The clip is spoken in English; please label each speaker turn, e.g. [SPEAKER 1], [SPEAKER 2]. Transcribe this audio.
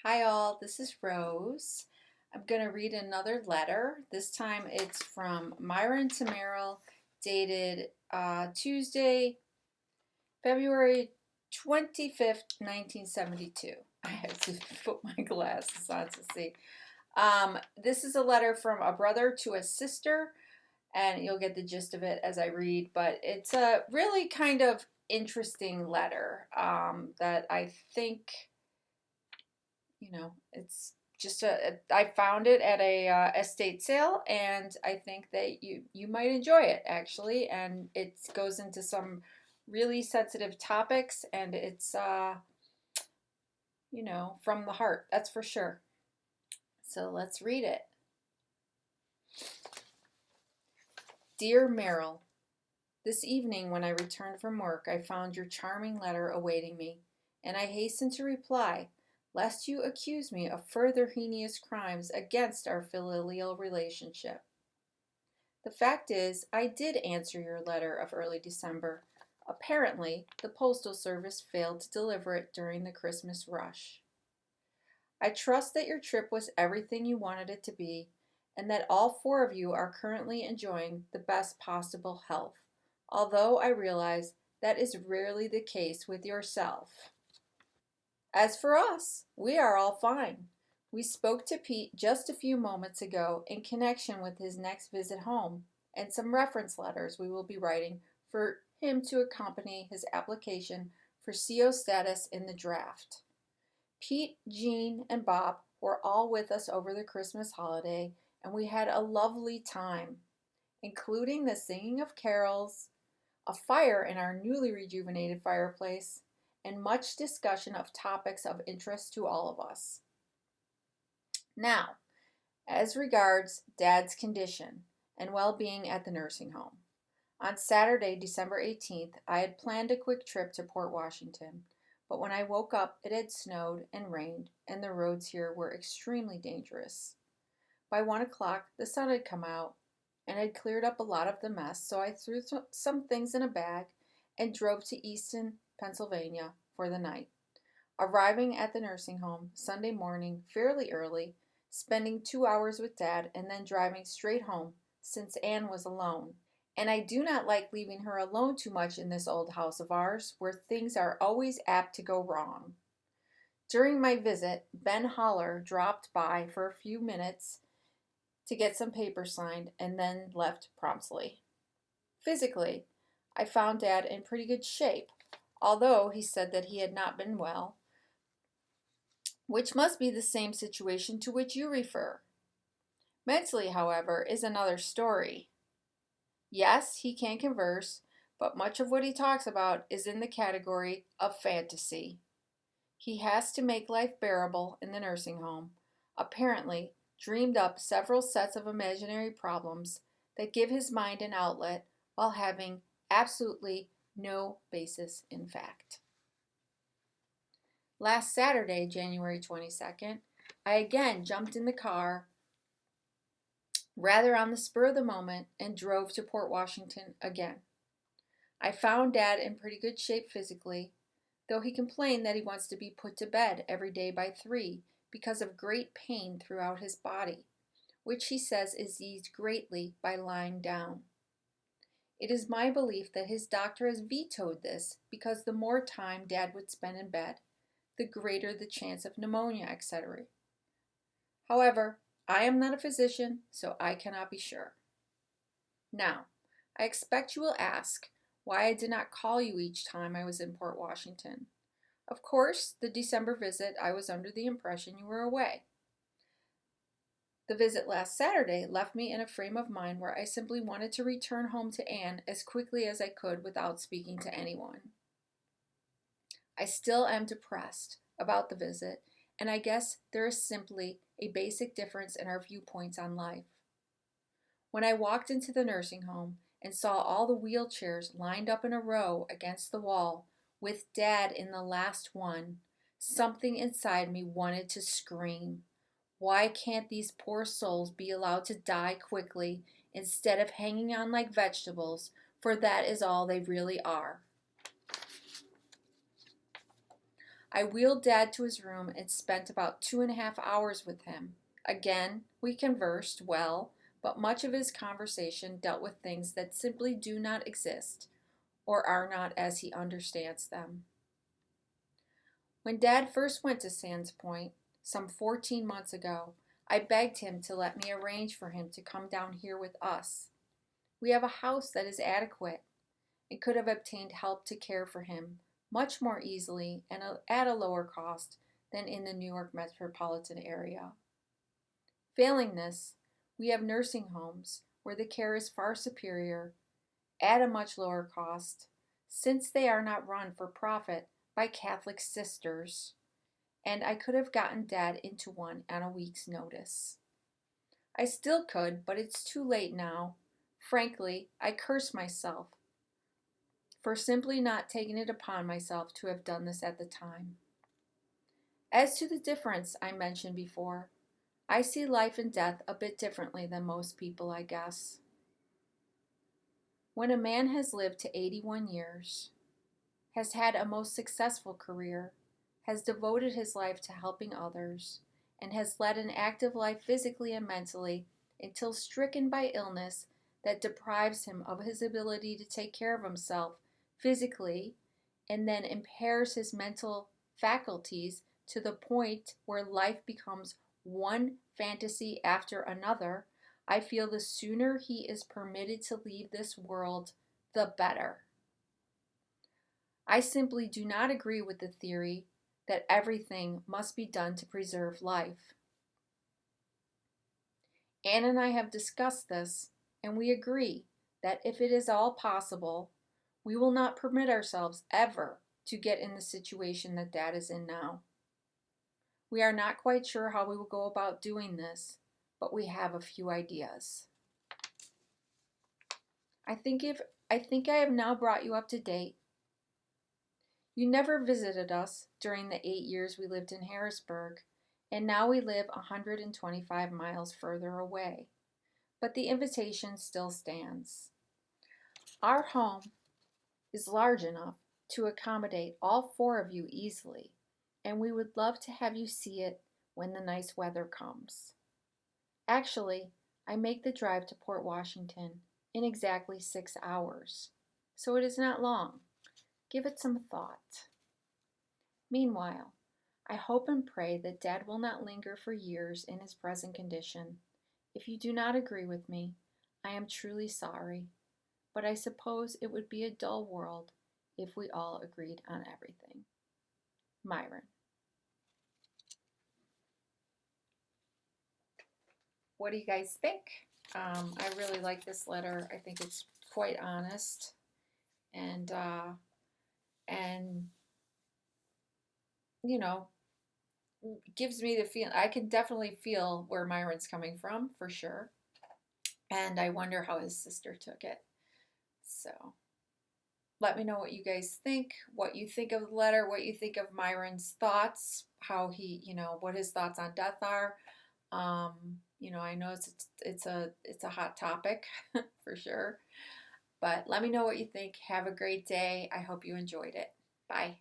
[SPEAKER 1] Hi all, this is Rose. I'm going to read another letter. This time it's from Myron to Meryl, dated Tuesday, February 25th, 1972. I have to put my glasses on to see. This is a letter from a brother to a sister, and you'll get the gist of it as I read, but it's a really kind of interesting letter that I think it's just I found it at a estate sale, and I think that you might enjoy it actually, and it goes into some really sensitive topics, and it's from the heart, that's for sure. So let's read it. Dear Meryl, this evening when I returned from work, I found your charming letter awaiting me, and I hastened to reply, lest you accuse me of further heinous crimes against our filial relationship. The fact is, I did answer your letter of early December. Apparently, the Postal Service failed to deliver it during the Christmas rush. I trust that your trip was everything you wanted it to be, and that all four of you are currently enjoying the best possible health, although I realize that is rarely the case with yourself. As for us, we are all fine. We spoke to Pete just a few moments ago in connection with his next visit home and some reference letters we will be writing for him to accompany his application for CO status in the draft. Pete, Jean, and Bob were all with us over the Christmas holiday, and we had a lovely time, including the singing of carols, a fire in our newly rejuvenated fireplace, and much discussion of topics of interest to all of us. Now, as regards Dad's condition and well-being at the nursing home. On Saturday, December 18th, I had planned a quick trip to Port Washington, but when I woke up, it had snowed and rained, and the roads here were extremely dangerous. By 1 o'clock, the sun had come out and had cleared up a lot of the mess, so I threw some things in a bag and drove to Easton, Pennsylvania for the night. Arriving at the nursing home Sunday morning fairly early, spending 2 hours with Dad, and then driving straight home since Anne was alone. And I do not like leaving her alone too much in this old house of ours, where things are always apt to go wrong. During my visit, Ben Holler dropped by for a few minutes to get some papers signed and then left promptly. Physically, I found Dad in pretty good shape, although he said that he had not been well, which must be the same situation to which you refer. Mentally, however, is another story. Yes, he can converse, but much of what he talks about is in the category of fantasy. He has to make life bearable in the nursing home, apparently dreamed up several sets of imaginary problems that give his mind an outlet while having absolutely no basis in fact. Last Saturday, January 22nd, I again jumped in the car rather on the spur of the moment and drove to Port Washington again. I found Dad in pretty good shape physically, though he complained that he wants to be put to bed every day by 3 because of great pain throughout his body, which he says is eased greatly by lying down. It is my belief that his doctor has vetoed this because the more time Dad would spend in bed, the greater the chance of pneumonia, etc. However, I am not a physician, so I cannot be sure. Now, I expect you will ask why I did not call you each time I was in Port Washington. Of course, the December visit, I was under the impression you were away. The visit last Saturday left me in a frame of mind where I simply wanted to return home to Anne as quickly as I could without speaking to anyone. I still am depressed about the visit, and I guess there is simply a basic difference in our viewpoints on life. When I walked into the nursing home and saw all the wheelchairs lined up in a row against the wall, with Dad in the last one, something inside me wanted to scream. Why can't these poor souls be allowed to die quickly instead of hanging on like vegetables, for that is all they really are? I wheeled Dad to his room and spent about 2.5 hours with him. Again, we conversed well, but much of his conversation dealt with things that simply do not exist or are not as he understands them. When Dad first went to Sands Point, some 14 months ago, I begged him to let me arrange for him to come down here with us. We have a house that is adequate and could have obtained help to care for him much more easily and at a lower cost than in the New York metropolitan area. Failing this, we have nursing homes where the care is far superior at a much lower cost, since they are not run for profit by Catholic sisters, and I could have gotten Dad into one on a week's notice. I still could, but it's too late now. Frankly, I curse myself for simply not taking it upon myself to have done this at the time. As to the difference I mentioned before, I see life and death a bit differently than most people, I guess. When a man has lived to 81 years, has had a most successful career, has devoted his life to helping others, and has led an active life physically and mentally until stricken by illness that deprives him of his ability to take care of himself physically and then impairs his mental faculties to the point where life becomes one fantasy after another, I feel the sooner he is permitted to leave this world, the better. I simply do not agree with the theory that everything must be done to preserve life. Anne and I have discussed this, and we agree that if it is all possible, we will not permit ourselves ever to get in the situation that Dad is in now. We are not quite sure how we will go about doing this, but we have a few ideas. I think I have now brought you up to date. You never visited us during the 8 years we lived in Harrisburg, and now we live 125 miles further away. But the invitation still stands. Our home is large enough to accommodate all 4 of you easily, and we would love to have you see it when the nice weather comes. Actually, I make the drive to Port Washington in exactly 6 hours, so it is not long. Give it some thought. Meanwhile, I hope and pray that Dad will not linger for years in his present condition. If you do not agree with me, I am truly sorry, but I suppose it would be a dull world if we all agreed on everything. Myron. What do you guys think? I really like this letter. I think it's quite honest, and you know, gives me the feeling. I can definitely feel where Myron's coming from for sure, and I wonder how his sister took it. So let me know what you guys think, what you think of the letter, what you think of Myron's thoughts, how he, what his thoughts on death are. I know it's a hot topic for sure, but let me know what you think. Have a great day. I hope you enjoyed it. Bye.